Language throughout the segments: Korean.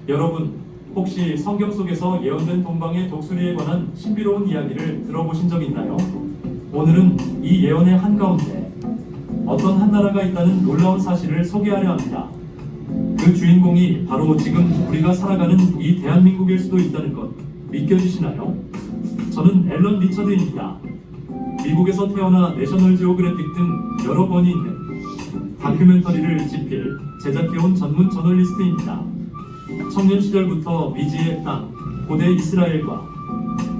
여러분, 혹시 성경 속에서 예언된 동방의 독수리에 관한 신비로운 이야기를 들어보신 적 있나요? 오늘은 이 예언의 한가운데 어떤 한 나라가 있다는 놀라운 사실을 소개하려 합니다. 그 주인공이 바로 지금 우리가 살아가는 이 대한민국일 수도 있다는 것 믿겨지시나요? 저는 앨런 리처드입니다. 미국에서 태어나 내셔널 지오그래픽 등 여러 권이 있는 다큐멘터리를 집필, 제작해온 전문 저널리스트입니다. 청년 시절부터 미지의 땅, 고대 이스라엘과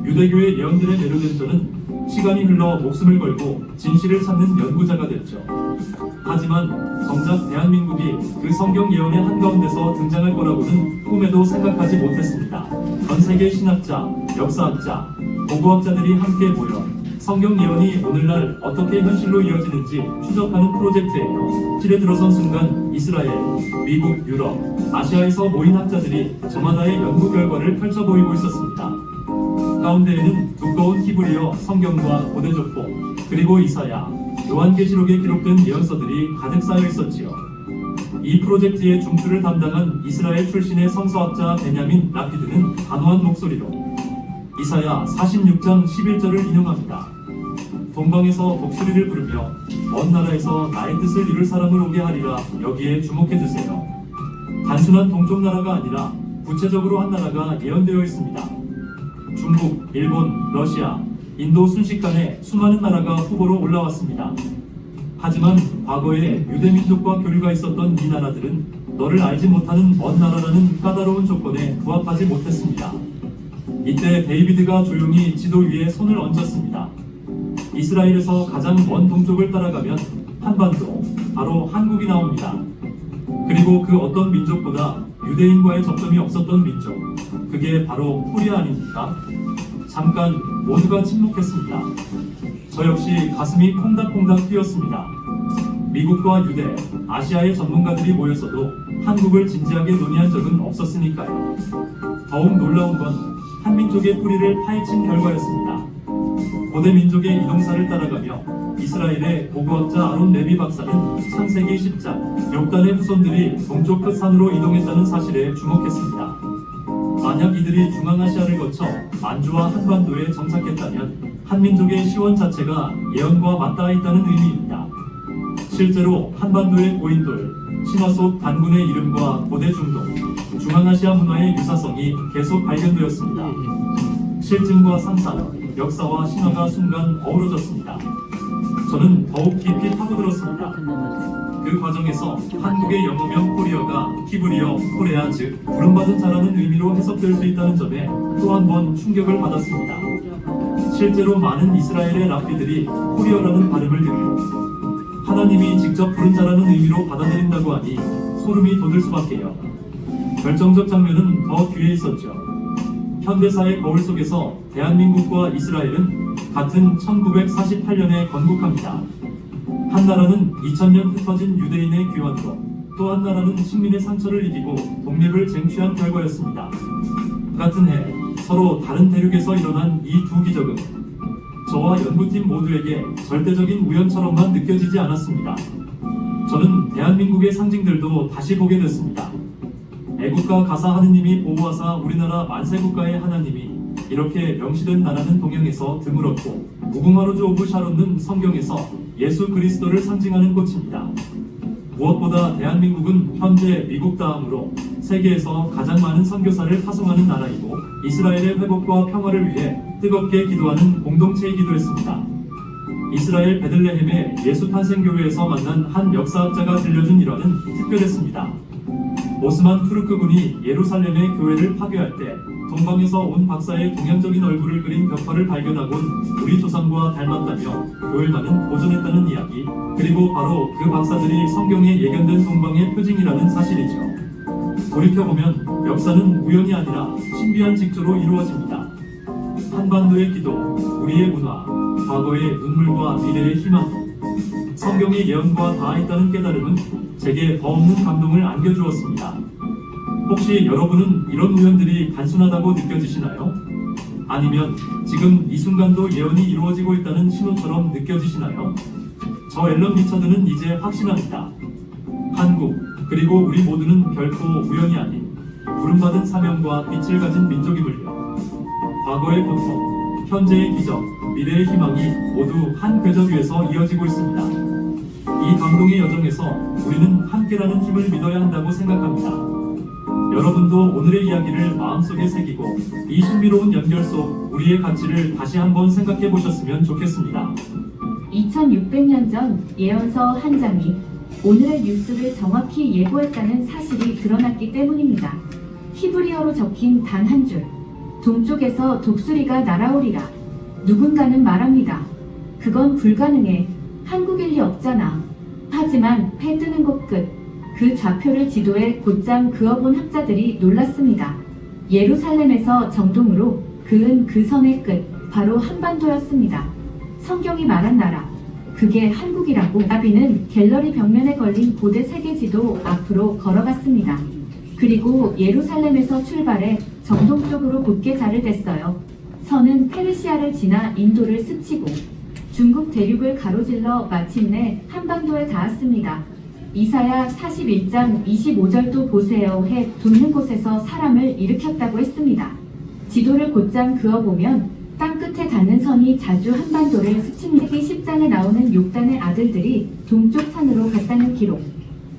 유대교의 예언들에 매료된 저는 시간이 흘러 목숨을 걸고 진실을 찾는 연구자가 됐죠. 하지만 정작 대한민국이 그 성경 예언의 한가운데서 등장할 거라고는 꿈에도 생각하지 못했습니다. 전 세계 신학자, 역사학자, 고고학자들이 함께 모여 성경 예언이 오늘날 어떻게 현실로 이어지는지 추적하는 프로젝트예요. 실에 들어선 순간 이스라엘, 미국, 유럽, 아시아에서 모인 학자들이 저마다의 연구 결과를 펼쳐 보이고 있었습니다. 가운데에는 두꺼운 히브리어 성경과 고대 족보, 그리고 이사야, 요한계시록에 기록된 예언서들이 가득 쌓여 있었지요. 이 프로젝트의 중추를 담당한 이스라엘 출신의 성서학자 베냐민 라피드는 단호한 목소리로 이사야 46장 11절을 인용합니다. 동방에서 독수리를 부르며 먼 나라에서 나의 뜻을 이룰 사람을 오게 하리라. 여기에 주목해주세요. 단순한 동쪽 나라가 아니라 구체적으로 한 나라가 예언되어 있습니다. 중국, 일본, 러시아, 인도 순식간에 수많은 나라가 후보로 올라왔습니다. 하지만 과거에 유대민족과 교류가 있었던 이 나라들은 너를 알지 못하는 먼 나라라는 까다로운 조건에 부합하지 못했습니다. 이때 데이비드가 조용히 지도 위에 손을 얹었습니다. 이스라엘에서 가장 먼 동쪽을 따라가면 한반도, 바로 한국이 나옵니다. 그리고 그 어떤 민족보다 유대인과의 접점이 없었던 민족, 그게 바로 코리아 아닙니까? 잠깐 모두가 침묵했습니다. 저 역시 가슴이 콩닥콩닥 뛰었습니다. 미국과 유대, 아시아의 전문가들이 모였어도 한국을 진지하게 논의한 적은 없었으니까요. 더욱 놀라운 건 한민족의 뿌리를 파헤친 결과였습니다. 고대 민족의 이동사를 따라가며 이스라엘의 고고학자 아론 레비 박사는 창세기 10장 욥단의 후손들이 동쪽 끝산으로 이동했다는 사실에 주목했습니다. 만약 이들이 중앙아시아를 거쳐 만주와 한반도에 정착했다면 한민족의 시원 자체가 예언과 맞닿아 있다는 의미입니다. 실제로 한반도의 고인돌, 신화 속 단군의 이름과 고대 중동, 중앙아시아 문화의 유사성이 계속 발견되었습니다. 실증과 상상, 역사와 신화가 순간 어우러졌습니다. 저는 더욱 깊이 파고들었습니다. 그 과정에서 한국의 영어명 코리어가 히브리어, 코레아 즉 부름받은 자라는 의미로 해석될 수 있다는 점에 또 한 번 충격을 받았습니다. 실제로 많은 이스라엘의 랍비들이 코리어라는 발음을 듣고 하나님이 직접 부른 자라는 의미로 받아들인다고 하니 소름이 돋을 수밖에요. 결정적 장면은 더 뒤에 있었죠. 현대사의 거울 속에서 대한민국과 이스라엘은 같은 1948년에 건국합니다. 한 나라는 2000년 흩어진 유대인의 귀환으로 또 한 나라는 식민의 상처를 이기고 독립을 쟁취한 결과였습니다. 같은 해 서로 다른 대륙에서 일어난 이 두 기적은 저와 연구팀 모두에게 절대적인 우연처럼만 느껴지지 않았습니다. 저는 대한민국의 상징들도 다시 보게 됐습니다. 애국가 가사 하느님이 보호하사 우리나라 만세국가의 하나님이 이렇게 명시된 나라는 동양에서 드물었고 무궁화로즈 오브 샤론은 성경에서 예수 그리스도를 상징하는 꽃입니다. 무엇보다 대한민국은 현재 미국 다음으로 세계에서 가장 많은 선교사를 파송하는 나라이고 이스라엘의 회복과 평화를 위해 뜨겁게 기도하는 공동체이기도 했습니다. 이스라엘 베들레헴의 예수 탄생교회에서 만난 한 역사학자가 들려준 일화는 특별했습니다. 오스만 투르크 군이 예루살렘의 교회를 파괴할 때 동방에서 온 박사의 동양적인 얼굴을 그린 벽화를 발견하곤 우리 조상과 닮았다며 교회만은 보존했다는 이야기, 그리고 바로 그 박사들이 성경에 예견된 동방의 표징이라는 사실이죠. 돌이켜보면 역사는 우연이 아니라 신비한 직조로 이루어집니다. 한반도의 기도, 우리의 문화, 과거의 눈물과 미래의 희망, 성경의 예언과 닿아있다는 깨달음은 제게 더없는 감동을 안겨주었습니다. 혹시 여러분은 이런 우연들이 단순하다고 느껴지시나요? 아니면 지금 이 순간도 예언이 이루어지고 있다는 신호처럼 느껴지시나요? 저 앨런 리처드는 이제 확신합니다. 한국, 그리고 우리 모두는 결코 우연이 아닌 부름받은 사명과 빛을 가진 민족임을요. 과거의 고통, 현재의 기적, 미래의 희망이 모두 한 궤적 위에서 이어지고 있습니다. 이 감동의 여정에서 우리는 함께라는 힘을 믿어야 한다고 생각합니다. 여러분도 오늘의 이야기를 마음속에 새기고 이 신비로운 연결 속 우리의 가치를 다시 한번 생각해 보셨으면 좋겠습니다. 2600년 전 예언서 한 장이 오늘의 뉴스를 정확히 예고했다는 사실이 드러났기 때문입니다. 히브리어로 적힌 단 한 줄, 동쪽에서 독수리가 날아오리라. 누군가는 말합니다. 그건 불가능해. 한국일 리 없잖아. 하지만 해 뜨는 곳 끝, 그 좌표를 지도에 곧장 그어본 학자들이 놀랐습니다. 예루살렘에서 정동으로 그은 그 선의 끝, 바로 한반도였습니다. 성경이 말한 나라, 그게 한국이라고. 아비는 갤러리 벽면에 걸린 고대 세계지도 앞으로 걸어갔습니다. 그리고 예루살렘에서 출발해 정동 쪽으로 곧게 자를 댔어요. 선은 페르시아를 지나 인도를 스치고 중국 대륙을 가로질러 마침내 한반도에 닿았습니다. 이사야 41장 25절도 보세요. 해 돋는 곳에서 사람을 일으켰다고 했습니다. 지도를 곧장 그어보면 땅끝에 닿는 선이 자주 한반도를 스칩니다. 세기 10장에 나오는 욕단의 아들들이 동쪽 산으로 갔다는 기록.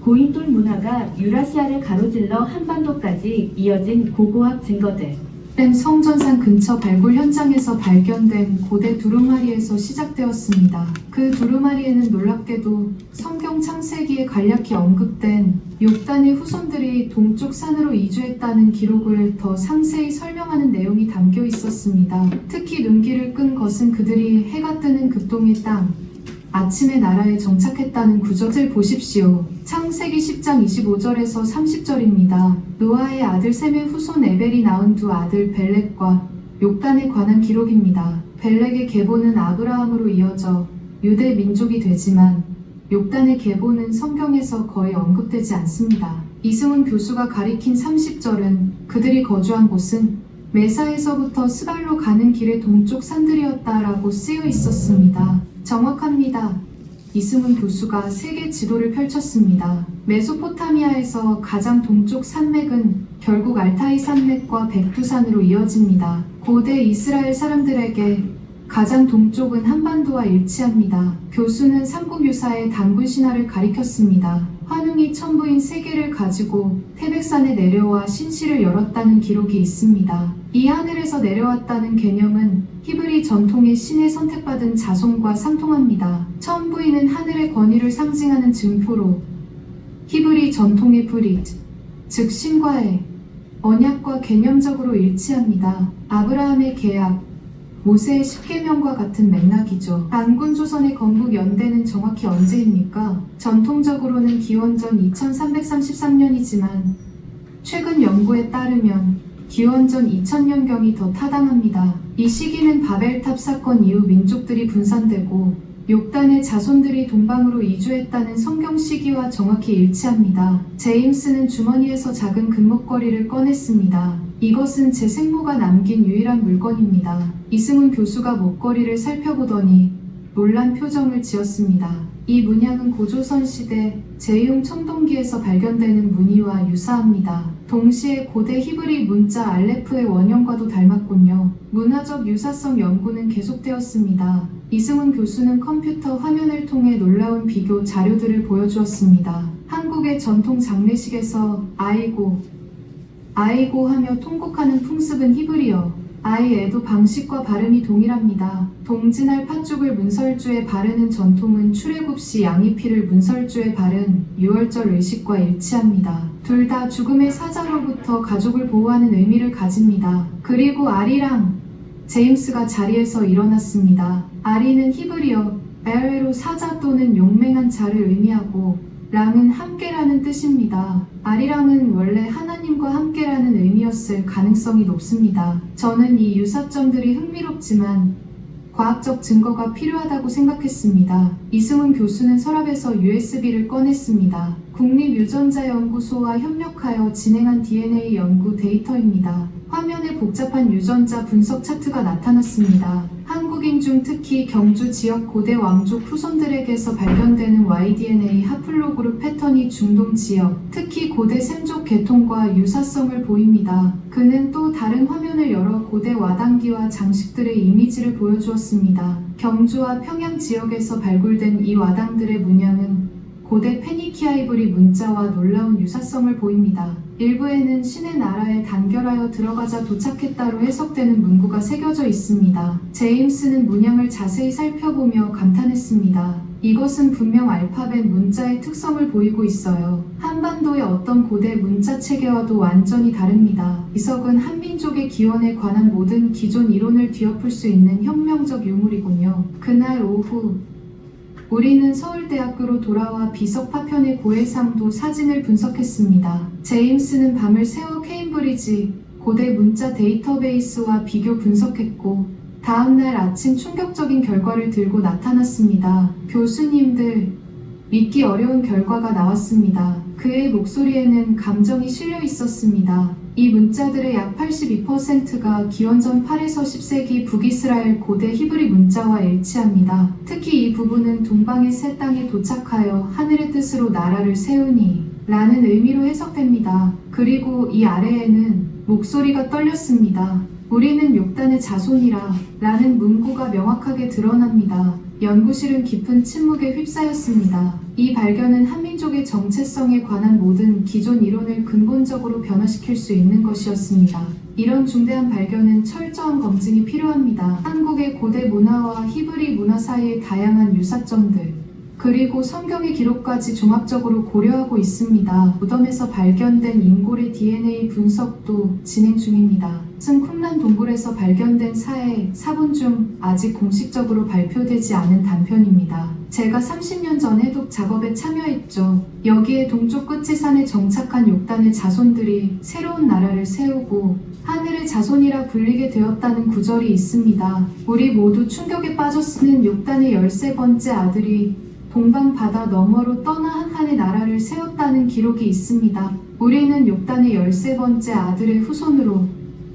고인돌 문화가 유라시아를 가로질러 한반도까지 이어진 고고학 증거들. 성전산 근처 발굴 현장에서 발견된 고대 두루마리에서 시작되었습니다. 그 두루마리에는 놀랍게도 성경 창세기에 간략히 언급된 욕단의 후손들이 동쪽 산으로 이주했다는 기록을 더 상세히 설명하는 내용이 담겨 있었습니다. 특히 눈길을 끈 것은 그들이 해가 뜨는 극동의 땅, 아침의 나라에 정착했다는 구절을 보십시오. 창세기 10장 25절에서 30절입니다. 노아의 아들 셈의 후손 에벨이 낳은 두 아들 벨렉과 욕단에 관한 기록입니다. 벨렉의 계보는 아브라함으로 이어져 유대 민족이 되지만 욕단의 계보는 성경에서 거의 언급되지 않습니다. 이승훈 교수가 가리킨 30절은 그들이 거주한 곳은 메사에서부터 스발로 가는 길의 동쪽 산들이었다라고 쓰여 있었습니다. 정확합니다. 이승훈 교수가 세계 지도를 펼쳤습니다. 메소포타미아에서 가장 동쪽 산맥은 결국 알타이 산맥과 백두산으로 이어집니다. 고대 이스라엘 사람들에게 가장 동쪽은 한반도와 일치합니다. 교수는 삼국유사의 단군 신화를 가리켰습니다. 환웅이 천부인 세 개를 가지고 태백산에 내려와 신시를 열었다는 기록이 있습니다. 이 하늘에서 내려왔다는 개념은 히브리 전통의 신에 선택받은 자손과 상통합니다. 천부인은 하늘의 권위를 상징하는 증표로 히브리 전통의 브릿, 즉 신과의 언약과 개념적으로 일치합니다. 아브라함의 계약, 모세의 십계명과 같은 맥락이죠. 단군 조선의 건국 연대는 정확히 언제입니까? 전통적으로는 기원전 2333년이지만 최근 연구에 따르면 기원전 2000년경이 더 타당합니다. 이 시기는 바벨탑 사건 이후 민족들이 분산되고 욕단의 자손들이 동방으로 이주했다는 성경 시기와 정확히 일치합니다. 제임스는 주머니에서 작은 금목걸이를 꺼냈습니다. 이것은 제 생모가 남긴 유일한 물건입니다. 이승훈 교수가 목걸이를 살펴보더니 놀란 표정을 지었습니다. 이 문양은 고조선 시대 제용 청동기에서 발견되는 무늬와 유사합니다. 동시에 고대 히브리 문자 알레프의 원형과도 닮았군요. 문화적 유사성 연구는 계속되었습니다. 이승훈 교수는 컴퓨터 화면을 통해 놀라운 비교 자료들을 보여주었습니다. 한국의 전통 장례식에서 아이고 하며 통곡하는 풍습은 히브리어 아이에도 방식과 발음이 동일합니다. 동진할 팥죽을 문설주에 바르는 전통은 출애굽 시 양이피를 문설주에 바른 유월절 의식과 일치합니다. 둘 다 죽음의 사자로부터 가족을 보호하는 의미를 가집니다. 그리고 아리랑, 제임스가 자리에서 일어났습니다. 아리는 히브리어 에어로 사자 또는 용맹한 자를 의미하고 랑은 함께라는 뜻입니다. 아리랑은 원래 하나님과 함께라는 의미였을 가능성이 높습니다. 저는 이 유사점들이 흥미롭지만 과학적 증거가 필요하다고 생각했습니다. 이승훈 교수는 서랍에서 USB를 꺼냈습니다. 국립유전자연구소와 협력하여 진행한 DNA 연구 데이터입니다. 화면에 복잡한 유전자 분석 차트가 나타났습니다. 한국인 중 특히 경주 지역 고대 왕족 후손들에게서 발견되는 Y-DNA 하플로그룹 패턴이 중동 지역, 특히 고대 샘족 계통과 유사성을 보입니다. 그는 또 다른 화면을 열어 고대 와당기와 장식들의 이미지를 보여주었습니다. 경주와 평양 지역에서 발굴된 이 와당들의 문양은 고대 페니키아 이브리 문자와 놀라운 유사성을 보입니다. 일부에는 신의 나라에 단결하여 들어가자 도착했다로 해석되는 문구가 새겨져 있습니다. 제임스는 문양을 자세히 살펴보며 감탄했습니다. 이것은 분명 알파벳 문자의 특성을 보이고 있어요. 한반도의 어떤 고대 문자 체계와도 완전히 다릅니다. 이석은 한민족의 기원에 관한 모든 기존 이론을 뒤엎을 수 있는 혁명적 유물이군요. 그날 오후 우리는 서울대학교로 돌아와 비석 파편의 고해상도 사진을 분석했습니다. 제임스는 밤을 새워 케임브리지 고대 문자 데이터베이스와 비교 분석했고 다음날 아침 충격적인 결과를 들고 나타났습니다. 교수님들, 믿기 어려운 결과가 나왔습니다. 그의 목소리에는 감정이 실려 있었습니다. 이 문자들의 약 82%가 기원전 8에서 10세기 북이스라엘 고대 히브리 문자와 일치합니다. 특히 이 부분은 동방의 새 땅에 도착하여 하늘의 뜻으로 나라를 세우니 라는 의미로 해석됩니다. 그리고 이 아래에는 목소리가 떨렸습니다. 우리는 욕단의 자손이라 라는 문구가 명확하게 드러납니다. 연구실은 깊은 침묵에 휩싸였습니다. 이 발견은 한민족의 정체성에 관한 모든 기존 이론을 근본적으로 변화시킬 수 있는 것이었습니다. 이런 중대한 발견은 철저한 검증이 필요합니다. 한국의 고대 문화와 히브리 문화 사이의 다양한 유사점들, 그리고 성경의 기록까지 종합적으로 고려하고 있습니다. 무덤에서 발견된 인골의 DNA 분석도 진행 중입니다. 쿰쿰란 동굴에서 발견된 사의 사본 중 아직 공식적으로 발표되지 않은 단편입니다. 제가 30년 전 해독 작업에 참여했죠. 여기에 동쪽 끝의 산에 정착한 욕단의 자손들이 새로운 나라를 세우고 하늘의 자손이라 불리게 되었다는 구절이 있습니다. 우리 모두 충격에 빠졌으는 욕단의 13번째 아들이 동방 바다 너머로 떠나 한한의 나라를 세웠다는 기록이 있습니다. 우리는 욕단의 13번째 아들의 후손으로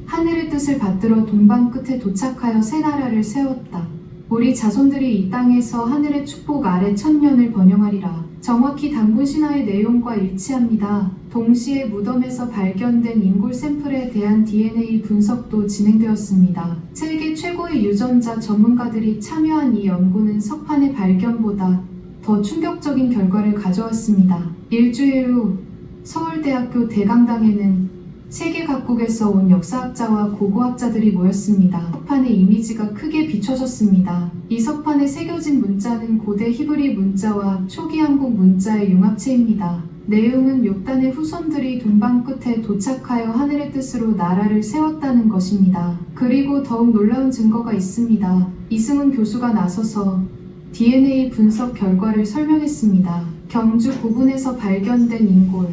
하늘의 뜻을 받들어 동방 끝에 도착하여 새 나라를 세웠다. 우리 자손들이 이 땅에서 하늘의 축복 아래 천년을 번영하리라. 정확히 단군 신화의 내용과 일치합니다. 동시에 무덤에서 발견된 인골 샘플에 대한 DNA 분석도 진행되었습니다. 세계 최고의 유전자 전문가들이 참여한 이 연구는 석판의 발견보다 더 충격적인 결과를 가져왔습니다. 일주일 후 서울대학교 대강당에는 세계 각국에서 온 역사학자와 고고학자들이 모였습니다. 석판의 이미지가 크게 비춰졌습니다. 이 석판에 새겨진 문자는 고대 히브리 문자와 초기 한국 문자의 융합체입니다. 내용은 욕단의 후손들이 동방 끝에 도착하여 하늘의 뜻으로 나라를 세웠다는 것입니다. 그리고 더욱 놀라운 증거가 있습니다. 이승훈 교수가 나서서 DNA 분석 결과를 설명했습니다. 경주 고분에서 발견된 인골,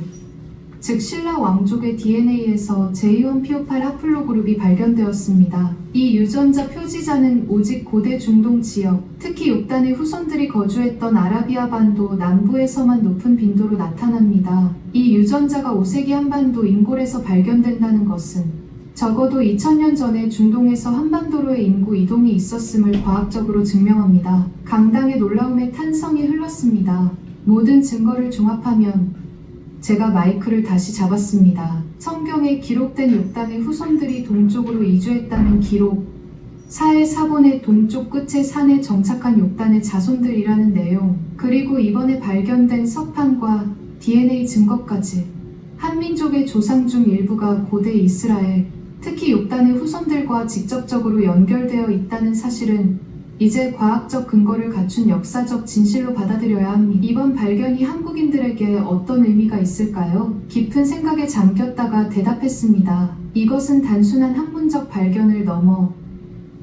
즉 신라 왕족의 DNA에서 J1PO8 하플로그룹이 발견되었습니다. 이 유전자 표지자는 오직 고대 중동 지역, 특히 욕단의 후손들이 거주했던 아라비아 반도 남부에서만 높은 빈도로 나타납니다. 이 유전자가 5세기 한반도 인골에서 발견된다는 것은 적어도 2000년 전에 중동에서 한반도로의 인구 이동이 있었음을 과학적으로 증명합니다. 강당의 놀라움에 탄성이 흘렀습니다. 모든 증거를 종합하면 제가 마이크를 다시 잡았습니다. 성경에 기록된 욕단의 후손들이 동쪽으로 이주했다는 기록, 사의 사본의 동쪽 끝의 산에 정착한 욕단의 자손들이라는 내용, 그리고 이번에 발견된 석판과 DNA 증거까지 한민족의 조상 중 일부가 고대 이스라엘, 특히 욕단의 후손들과 직접적으로 연결되어 있다는 사실은 이제 과학적 근거를 갖춘 역사적 진실로 받아들여야 합니다. 이번 발견이 한국인들에게 어떤 의미가 있을까요? 깊은 생각에 잠겼다가 대답했습니다. 이것은 단순한 학문적 발견을 넘어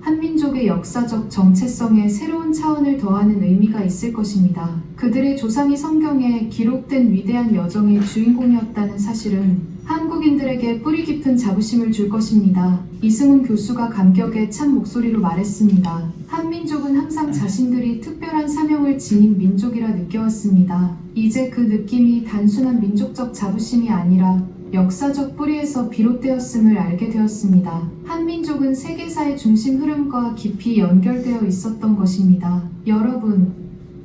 한민족의 역사적 정체성에 새로운 차원을 더하는 의미가 있을 것입니다. 그들의 조상이 성경에 기록된 위대한 여정의 주인공이었다는 사실은 한국인들에게 뿌리 깊은 자부심을 줄 것입니다. 이승훈 교수가 감격에 찬 목소리로 말했습니다. 한민족은 항상 자신들이 특별한 사명을 지닌 민족이라 느껴왔습니다. 이제 그 느낌이 단순한 민족적 자부심이 아니라 역사적 뿌리에서 비롯되었음을 알게 되었습니다. 한민족은 세계사의 중심 흐름과 깊이 연결되어 있었던 것입니다. 여러분,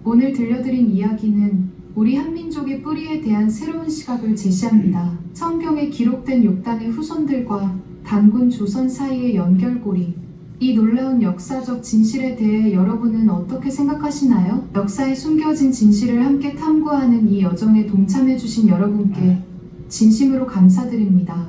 오늘 들려드린 이야기는 우리 한민족의 뿌리에 대한 새로운 시각을 제시합니다. 성경에 기록된 욕단의 후손들과 단군 조선 사이의 연결고리, 이 놀라운 역사적 진실에 대해 여러분은 어떻게 생각하시나요? 역사에 숨겨진 진실을 함께 탐구하는 이 여정에 동참해주신 여러분께 진심으로 감사드립니다.